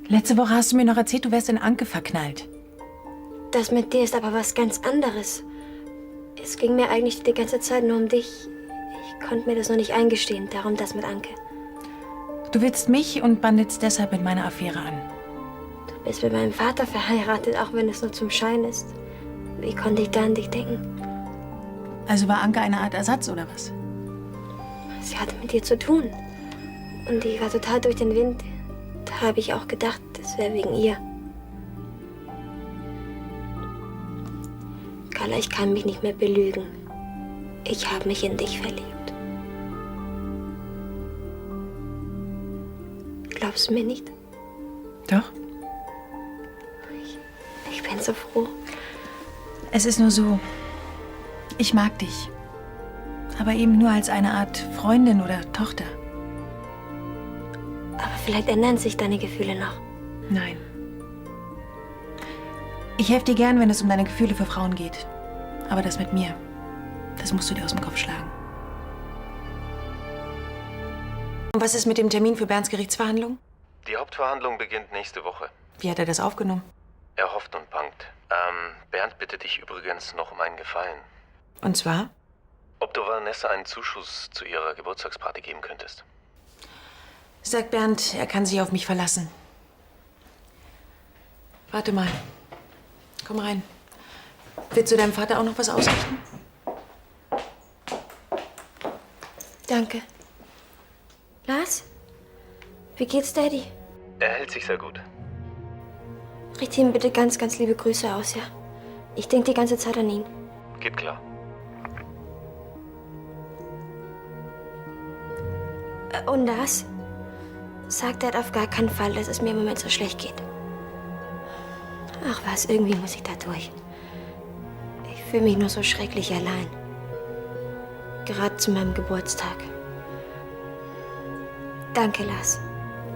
Letzte Woche hast du mir noch erzählt, du wärst in Anke verknallt. Das mit dir ist aber was ganz anderes. Es ging mir eigentlich die ganze Zeit nur um dich. Ich konnte mir das noch nicht eingestehen, darum das mit Anke. Du willst mich und bandelst deshalb mit meiner Affäre an. Du bist mit meinem Vater verheiratet, auch wenn es nur zum Schein ist. Wie konnte ich da an dich denken? Also war Anke eine Art Ersatz, oder was? Sie hatte mit dir zu tun. Und ich war total durch den Wind. Da habe ich auch gedacht, es wäre wegen ihr. Carla, ich kann mich nicht mehr belügen. Ich habe mich in dich verliebt. Glaubst du mir nicht? Doch. Ich bin so froh. Es ist nur so, ich mag dich. Aber eben nur als eine Art Freundin oder Tochter. Aber vielleicht ändern sich deine Gefühle noch. Nein. Ich helfe dir gern, wenn es um deine Gefühle für Frauen geht. Aber das mit mir, das musst du dir aus dem Kopf schlagen. Und was ist mit dem Termin für Bernds Gerichtsverhandlung? Die Hauptverhandlung beginnt nächste Woche. Wie hat er das aufgenommen? Er hofft und bangt. Bernd bittet dich übrigens noch um einen Gefallen. Und zwar? Ob du Vanessa einen Zuschuss zu ihrer Geburtstagsparty geben könntest. Sagt Bernd, er kann sich auf mich verlassen. Warte mal. Komm rein. Willst du deinem Vater auch noch was ausrichten? Danke. Lars? Wie geht's, Daddy? Er hält sich sehr gut. Richte ihm bitte ganz, ganz liebe Grüße aus, ja? Ich denke die ganze Zeit an ihn. Geht klar. Und Lars? Sagt Dad auf gar keinen Fall, dass es mir im Moment so schlecht geht. Ach was, irgendwie muss ich da durch. Ich fühle mich nur so schrecklich allein. Gerade zu meinem Geburtstag. Danke, Lars.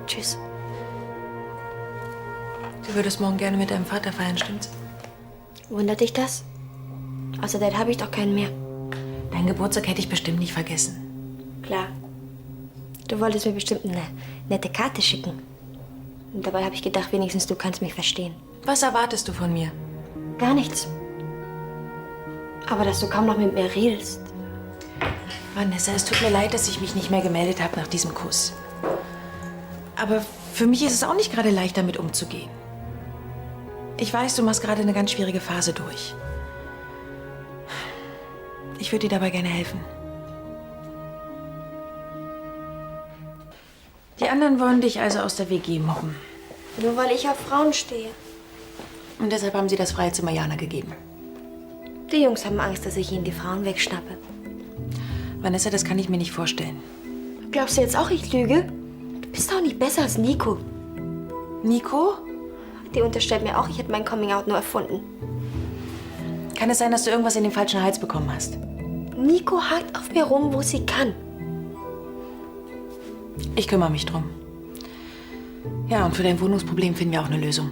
Tschüss. Du würdest morgen gerne mit deinem Vater feiern, stimmt's? Wundert dich das? Außer Dad habe ich doch keinen mehr. Deinen Geburtstag hätte ich bestimmt nicht vergessen. Klar. Du wolltest mir bestimmt eine nette Karte schicken. Und dabei habe ich gedacht, wenigstens du kannst mich verstehen. Was erwartest du von mir? Gar nichts. Aber dass du kaum noch mit mir redest. Vanessa, es tut mir leid, dass ich mich nicht mehr gemeldet habe nach diesem Kuss. Aber für mich ist es auch nicht gerade leicht, damit umzugehen. Ich weiß, du machst gerade eine ganz schwierige Phase durch. Ich würde dir dabei gerne helfen. Die anderen wollen dich also aus der WG mobben. Nur weil ich auf Frauen stehe. Und deshalb haben sie das freie Zimmer Jana gegeben. Die Jungs haben Angst, dass ich ihnen die Frauen wegschnappe. Vanessa, das kann ich mir nicht vorstellen. Glaubst du jetzt auch, ich lüge? Du bist doch nicht besser als Nico. Nico? Die unterstellt mir auch, ich hätte mein Coming-out nur erfunden. Kann es sein, dass du irgendwas in den falschen Hals bekommen hast? Nico hakt auf mir rum, wo sie kann. Ich kümmere mich drum. Ja, und für dein Wohnungsproblem finden wir auch eine Lösung.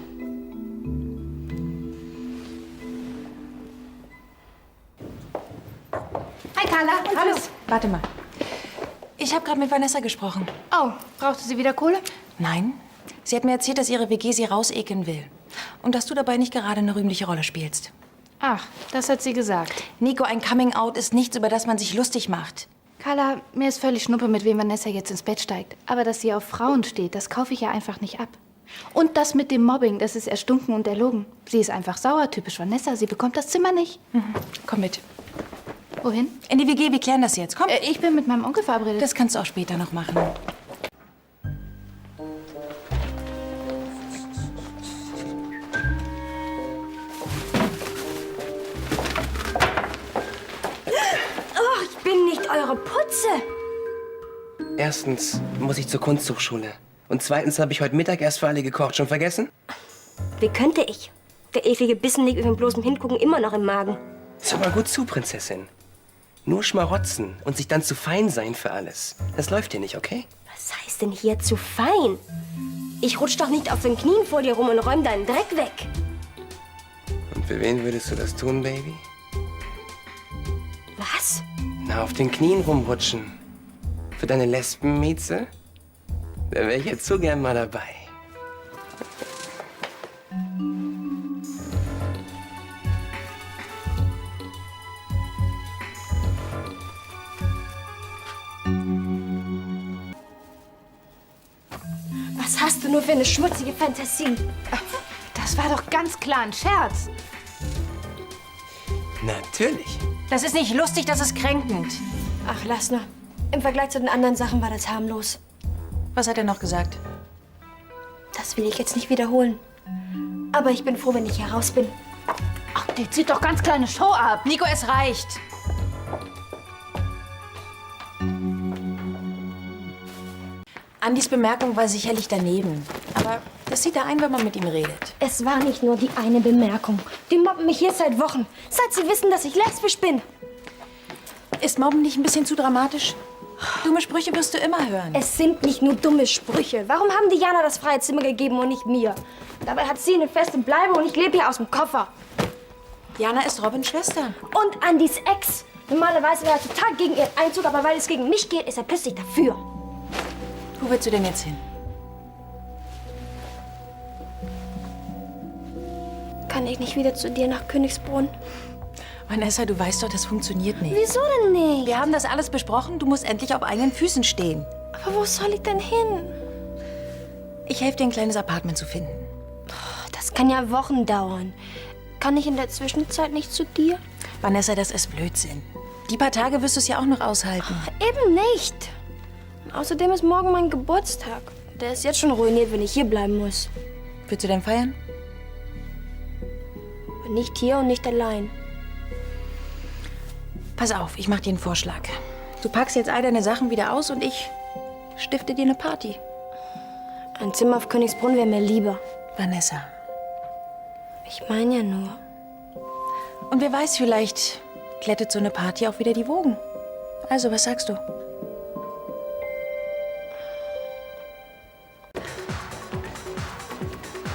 Hi Carla. Hallo. Warte mal. Ich habe gerade mit Vanessa gesprochen. Oh, brauchte sie wieder Kohle? Nein. Sie hat mir erzählt, dass ihre WG sie rausekeln will. Und dass du dabei nicht gerade eine rühmliche Rolle spielst. Ach, das hat sie gesagt. Nico, ein Coming-out ist nichts, über das man sich lustig macht. Carla, mir ist völlig schnuppe, mit wem Vanessa jetzt ins Bett steigt. Aber dass sie auf Frauen steht, das kaufe ich ja einfach nicht ab. Und das mit dem Mobbing, das ist erstunken und erlogen. Sie ist einfach sauer, typisch Vanessa. Sie bekommt das Zimmer nicht. Komm mit. Wohin? In die WG, wir klären das jetzt. Komm. Ich bin mit meinem Onkel verabredet. Das kannst du auch später noch machen. Oh, ich bin nicht eure Putze. Erstens muss ich zur Kunsthochschule. Und zweitens habe ich heute Mittag erst für alle gekocht. Schon vergessen? Wie könnte ich? Der eklige Bissen liegt über bloßem Hingucken immer noch im Magen. Hör mal gut zu, Prinzessin. Nur schmarotzen und sich dann zu fein sein für alles. Das läuft hier nicht, okay? Was heißt denn hier zu fein? Ich rutsch doch nicht auf den Knien vor dir rum und räum deinen Dreck weg. Und für wen würdest du das tun, Baby? Was? Na, auf den Knien rumrutschen. Für deine Lesbenmieze? Da wäre ich jetzt so gern mal dabei. nur für eine schmutzige Fantasie. Das war doch ganz klar ein Scherz. Natürlich. Das ist nicht lustig, das ist kränkend. Ach, lass nur. Im Vergleich zu den anderen Sachen war das harmlos. Was hat er noch gesagt? Das will ich jetzt nicht wiederholen. Aber ich bin froh, wenn ich hier raus bin. Ach, die zieht doch ganz kleine Show ab. Nico, es reicht. Andys Bemerkung war sicherlich daneben. Aber das sieht er ein, wenn man mit ihm redet. Es war nicht nur die eine Bemerkung. Die mobben mich hier seit Wochen. Seit sie wissen, dass ich lesbisch bin. Ist Mobben nicht ein bisschen zu dramatisch? Dumme Sprüche wirst du immer hören. Es sind nicht nur dumme Sprüche. Warum haben die Jana das freie Zimmer gegeben und nicht mir? Dabei hat sie eine feste Bleibe und ich lebe hier aus dem Koffer. Jana ist Robins Schwester. Und Andys Ex. Normalerweise wäre er total gegen ihren Einzug, aber weil es gegen mich geht, ist er plötzlich dafür. Wo willst du denn jetzt hin? Kann ich nicht wieder zu dir nach Königsbrunn? Vanessa, du weißt doch, das funktioniert nicht. Wieso denn nicht? Wir haben das alles besprochen. Du musst endlich auf eigenen Füßen stehen. Aber wo soll ich denn hin? Ich helfe dir, ein kleines Apartment zu finden. Das kann ja Wochen dauern. Kann ich in der Zwischenzeit nicht zu dir? Vanessa, das ist Blödsinn. Die paar Tage wirst du es ja auch noch aushalten. Eben nicht. Und außerdem ist morgen mein Geburtstag. Der ist jetzt schon ruiniert, wenn ich hier bleiben muss. Willst du denn feiern? Nicht hier und nicht allein. Pass auf, ich mach dir einen Vorschlag. Du packst jetzt all deine Sachen wieder aus und ich stifte dir eine Party. Ein Zimmer auf Königsbrunn wäre mir lieber. Vanessa. Ich meine ja nur. Und wer weiß, vielleicht glättet so eine Party auch wieder die Wogen. Also, was sagst du?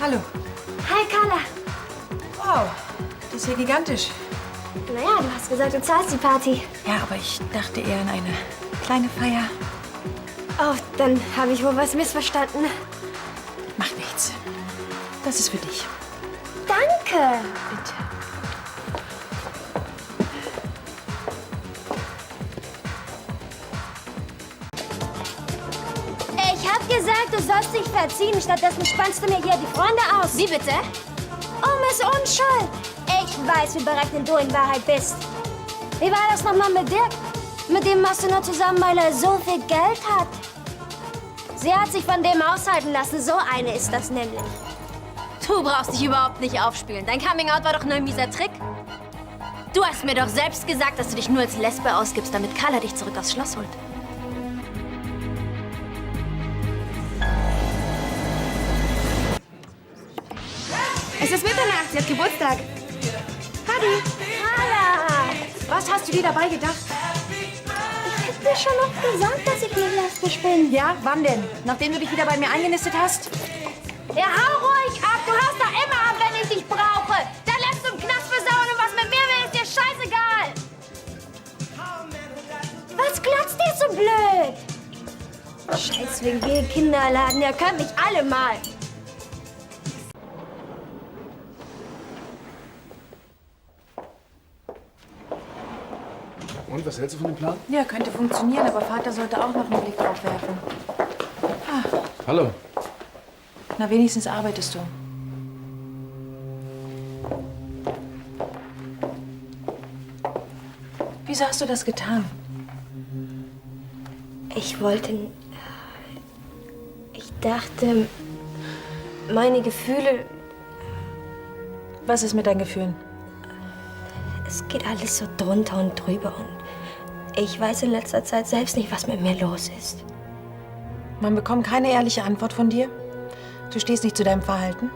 Hallo. Hi, Carla. Wow, das ist ja gigantisch. Naja, du hast gesagt, du zahlst die Party. Ja, aber ich dachte eher an eine kleine Feier. Oh, dann habe ich wohl was missverstanden. Macht nichts. Das ist für dich. Danke. Bitte. Ich hab gesagt, du sollst dich verziehen. Stattdessen spannst du mir hier die Freunde aus. Wie bitte? Miss Unschuld. Ich weiß, wie berechnet du in Wahrheit bist. Wie war das nochmal mit Dirk? Mit dem machst du nur zusammen, weil er so viel Geld hat. Sie hat sich von dem aushalten lassen. So eine ist das nämlich. Du brauchst dich überhaupt nicht aufspielen. Dein Coming-out war doch nur ein mieser Trick. Du hast mir doch selbst gesagt, dass du dich nur als Lesbe ausgibst, damit Carla dich zurück aufs Schloss holt. Es ist Mitternacht, sie hat Geburtstag. Hadi. Carla. Was hast du dir dabei gedacht? Ich hätte dir schon noch gesagt, dass ich nicht lesbisch bin. Ja, wann denn? Nachdem du dich wieder bei mir eingenistet hast? Ja, hau ruhig ab. Du haust da immer ab, wenn ich dich brauche. Dann lässt du im Knast versauen und was mit mir will, ist dir scheißegal. Was glotzt dir so blöd? Scheiß wegen wir Kinderladen, ihr könnt mich alle mal. Und, was hältst du von dem Plan? Ja, könnte funktionieren, aber Vater sollte auch noch einen Blick drauf werfen. Hallo. Na, wenigstens arbeitest du. Wieso hast du das getan? Ich wollte... Ich dachte... Meine Gefühle... Was ist mit deinen Gefühlen? Es geht alles so drunter und drüber und ich weiß in letzter Zeit selbst nicht, was mit mir los ist. Man bekommt keine ehrliche Antwort von dir. Du stehst nicht zu deinem Verhalten.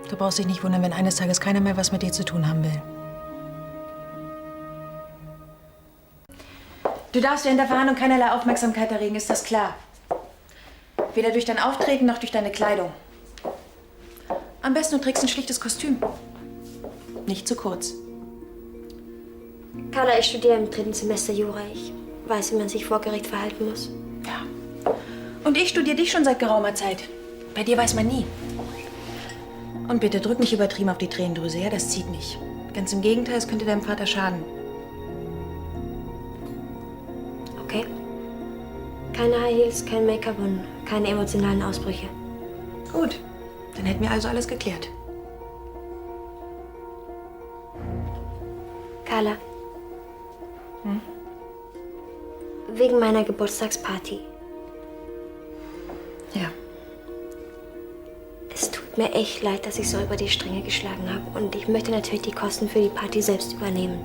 Du brauchst dich nicht wundern, wenn eines Tages keiner mehr was mit dir zu tun haben will. Du darfst während der Verhandlung keinerlei Aufmerksamkeit erregen, ist das klar? Weder durch dein Auftreten noch durch deine Kleidung. Am besten du trägst ein schlichtes Kostüm. Nicht zu kurz. Carla, ich studiere im 3. Semester Jura. Ich weiß, wie man sich vor Gericht verhalten muss. Ja. Und ich studiere dich schon seit geraumer Zeit. Bei dir weiß man nie. Und bitte drück nicht übertrieben auf die Tränendrüse, ja? Das zieht nicht. Ganz im Gegenteil, es könnte deinem Vater schaden. Okay? Keine High Heels, kein Make-up und keine emotionalen Ausbrüche. Gut, dann hätten wir also alles geklärt. Carla. Wegen meiner Geburtstagsparty. Ja. Es tut mir echt leid, dass ich so über die Stränge geschlagen habe. Und ich möchte natürlich die Kosten für die Party selbst übernehmen.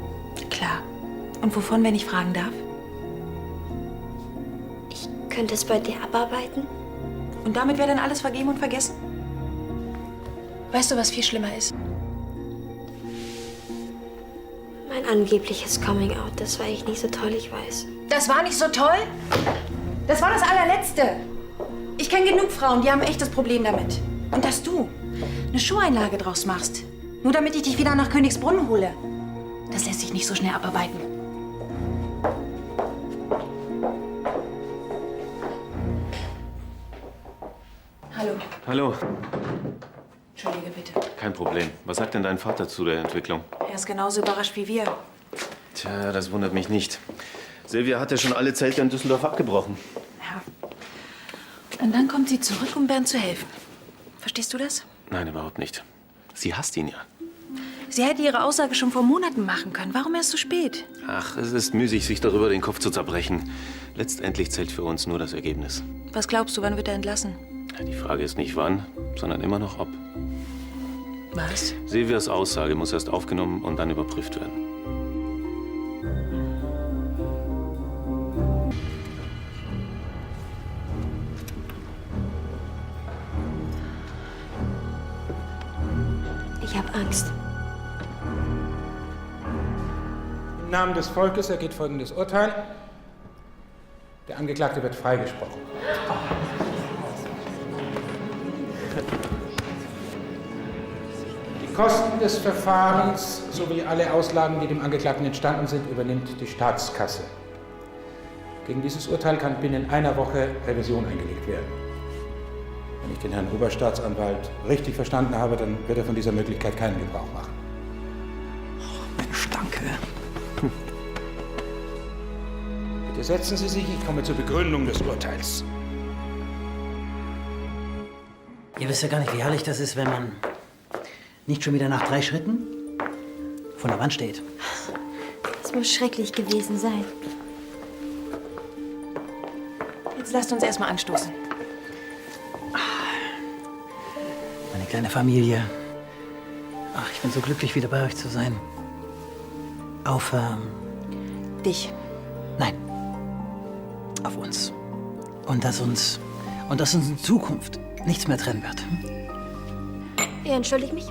Klar. Und wovon, wenn ich fragen darf? Ich könnte es bei dir abarbeiten? Und damit wäre dann alles vergeben und vergessen? Weißt du, was viel schlimmer ist? Mein angebliches Coming-out, das war echt nicht so toll, ich weiß. Das war nicht so toll? Das war das allerletzte. Ich kenne genug Frauen, die haben ein echtes Problem damit. Und dass du eine Schuheinlage draus machst, nur damit ich dich wieder nach Königsbrunn hole, das lässt sich nicht so schnell abarbeiten. Hallo. Hallo. Entschuldige bitte. Kein Problem. Was sagt denn dein Vater zu der Entwicklung? Er ist genauso überrascht wie wir. Tja, das wundert mich nicht. Silvia hat ja schon alle Zelte in Düsseldorf abgebrochen. Ja. Und dann kommt sie zurück, um Bernd zu helfen. Verstehst du das? Nein, überhaupt nicht. Sie hasst ihn ja. Sie hätte ihre Aussage schon vor Monaten machen können. Warum erst so spät? Ach, es ist müßig, sich darüber den Kopf zu zerbrechen. Letztendlich zählt für uns nur das Ergebnis. Was glaubst du, wann wird er entlassen? Ja, die Frage ist nicht wann, sondern immer noch ob. Was? Silvias Aussage muss erst aufgenommen und dann überprüft werden. Ich habe Angst. Im Namen des Volkes ergeht folgendes Urteil. Der Angeklagte wird freigesprochen. Die Kosten des Verfahrens sowie alle Auslagen, die dem Angeklagten entstanden sind, übernimmt die Staatskasse. Gegen dieses Urteil kann binnen einer Woche Revision eingelegt werden. Wenn ich den Herrn Oberstaatsanwalt richtig verstanden habe, dann wird er von dieser Möglichkeit keinen Gebrauch machen. Mensch, danke. Bitte setzen Sie sich, ich komme zur Begründung des Urteils. Ihr wisst ja gar nicht, wie herrlich das ist, wenn man nicht schon wieder nach 3 Schritten von der Wand steht. Es muss schrecklich gewesen sein. Jetzt lasst uns erstmal anstoßen. Meine kleine Familie. Ach, ich bin so glücklich, wieder bei euch zu sein. Auf, Dich. nein. Auf uns. Und dass uns in Zukunft nichts mehr trennen wird. Ihr entschuldigt mich?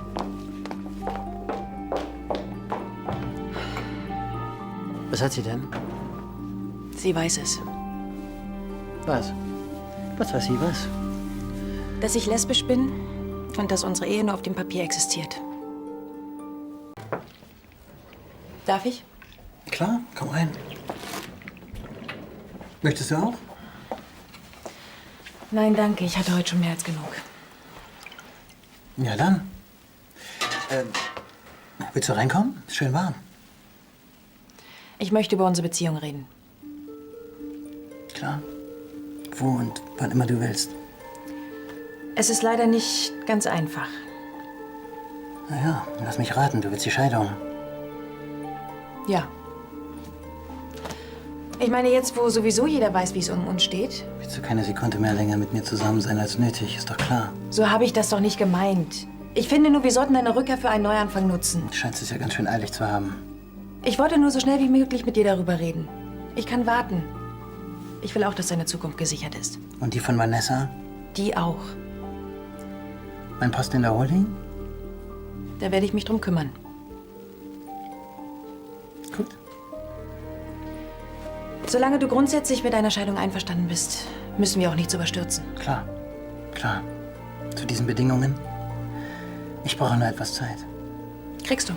Was hat sie denn? Sie weiß es. Was? Was weiß sie was? Dass ich lesbisch bin und dass unsere Ehe nur auf dem Papier existiert. Darf ich? Klar, komm rein. Möchtest du auch? Nein, danke. Ich hatte heute schon mehr als genug. Ja, dann. Willst du reinkommen? Ist schön warm. Ich möchte über unsere Beziehung reden. Klar. Wo und wann immer du willst. Es ist leider nicht ganz einfach. Na ja, lass mich raten, du willst die Scheidung. Ja. Ich meine, jetzt, wo sowieso jeder weiß, wie es um uns steht, Willst du keine Sekunde mehr länger mit mir zusammen sein als nötig, ist doch klar. so habe ich das doch nicht gemeint. Ich finde nur, wir sollten deine Rückkehr für einen Neuanfang nutzen. Du scheinst es ja ganz schön eilig zu haben. Ich wollte nur so schnell wie möglich mit dir darüber reden. Ich kann warten. Ich will auch, dass deine Zukunft gesichert ist. Und die von Vanessa? Die auch. Mein Posten in der Holding? Da werde ich mich drum kümmern. Gut. Solange du grundsätzlich mit deiner Scheidung einverstanden bist, müssen wir auch nichts überstürzen. Klar. Klar. Zu diesen Bedingungen? Ich brauche nur etwas Zeit. Kriegst du.